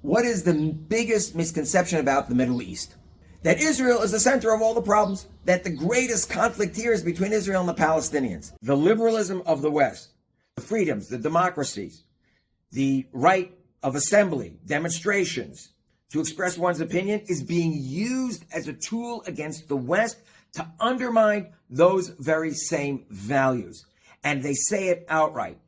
What is the biggest misconception about the Middle East? That Israel is the center of all the problems, that the greatest conflict here is between Israel and the Palestinians. The liberalism of the West, the freedoms, the democracies, the right of assembly, demonstrations, to express one's opinion is being used as a tool against the West to undermine those very same values. And they say it outright.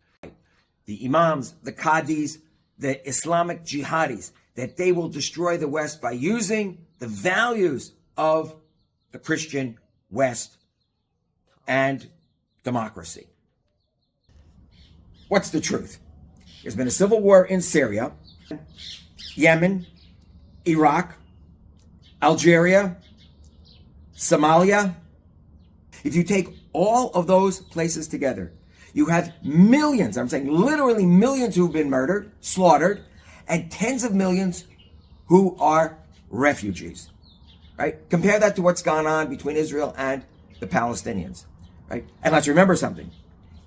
The imams, the qadis, the Islamic jihadis, that they will destroy the West by using the values of the Christian West and democracy. What's the truth? There's been a civil war in Syria, Yemen, Iraq, Algeria, Somalia. If you take all of those places together, you have millions, I'm saying literally millions who've been murdered, slaughtered, and tens of millions who are refugees, right? Compare that to what's gone on between Israel and the Palestinians, right? And let's remember something.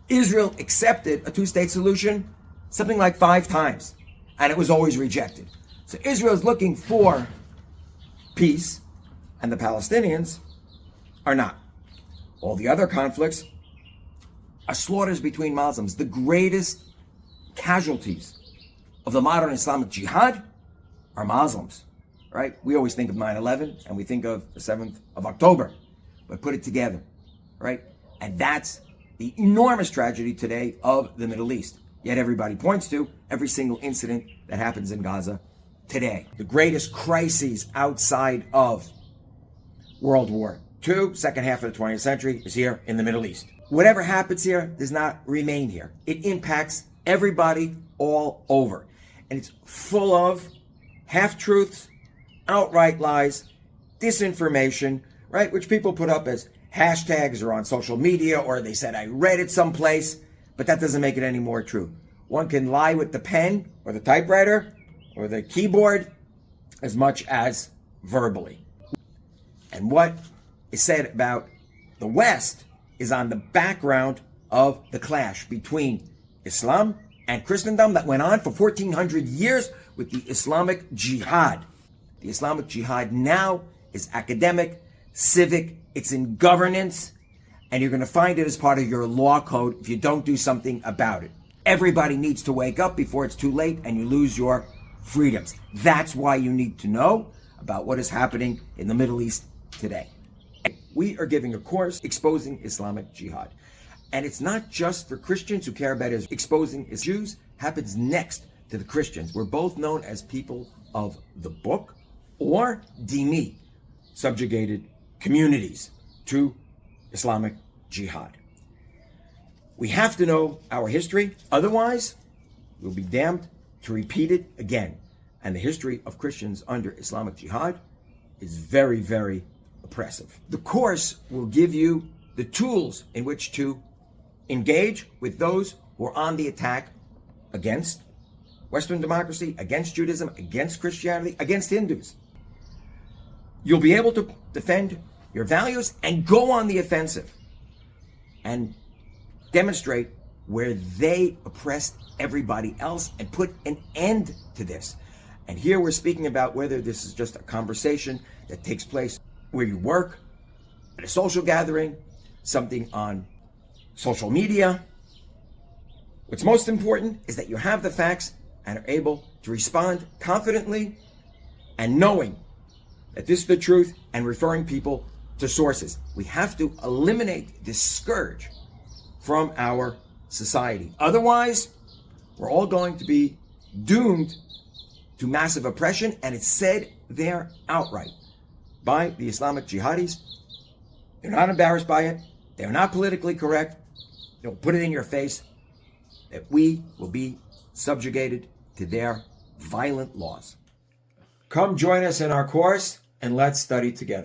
Israel accepted a two-state solution something like 5 times, and it was always rejected. So Israel is looking for peace, and the Palestinians are not. All the other conflicts are slaughters between Muslims. The greatest casualties of the modern Islamic jihad are Muslims, right? We always think of 9/11 and we think of the 7th of October, but put it together, right? And that's the enormous tragedy today of the Middle East. Yet everybody points to every single incident that happens in Gaza today. The greatest crises outside of World War II, second half of the 20th century, is here in the Middle East. Whatever happens here does not remain here. It impacts everybody all over. And it's full of half-truths, outright lies, disinformation, right? Which people put up as hashtags or on social media, or they said, I read it someplace, but that doesn't make it any more true. One can lie with the pen or the typewriter or the keyboard as much as verbally. And what is said about the West is on the background of the clash between Islam and Christendom that went on for 1,400 years with the Islamic Jihad. The Islamic Jihad now is academic, civic, it's in governance, and you're going to find it as part of your law code if you don't do something about it. Everybody needs to wake up before it's too late and you lose your freedoms. That's why you need to know about what is happening in the Middle East today. We are giving a course exposing Islamic Jihad. And it's not just for Christians who care about Israel. Exposing Jews happens next to the Christians. We're both known as people of the book, or dhimmi, subjugated communities to Islamic Jihad. We have to know our history, otherwise we'll be damned to repeat it again. And the history of Christians under Islamic Jihad is very, very oppressive. The course will give you the tools in which to engage with those who are on the attack against Western democracy, against Judaism, against Christianity, against Hindus. You'll be able to defend your values and go on the offensive and demonstrate where they oppressed everybody else and put an end to this. And here we're speaking about whether this is just a conversation that takes place where you work, at a social gathering, something on social media. What's most important is that you have the facts and are able to respond confidently and knowing that this is the truth and referring people to sources. We have to eliminate this scourge from our society. Otherwise, we're all going to be doomed to massive oppression, and it's said there outright by the Islamic jihadis. They're not embarrassed by it. They're not politically correct. They'll put it in your face that we will be subjugated to their violent laws. Come join us in our course and let's study together.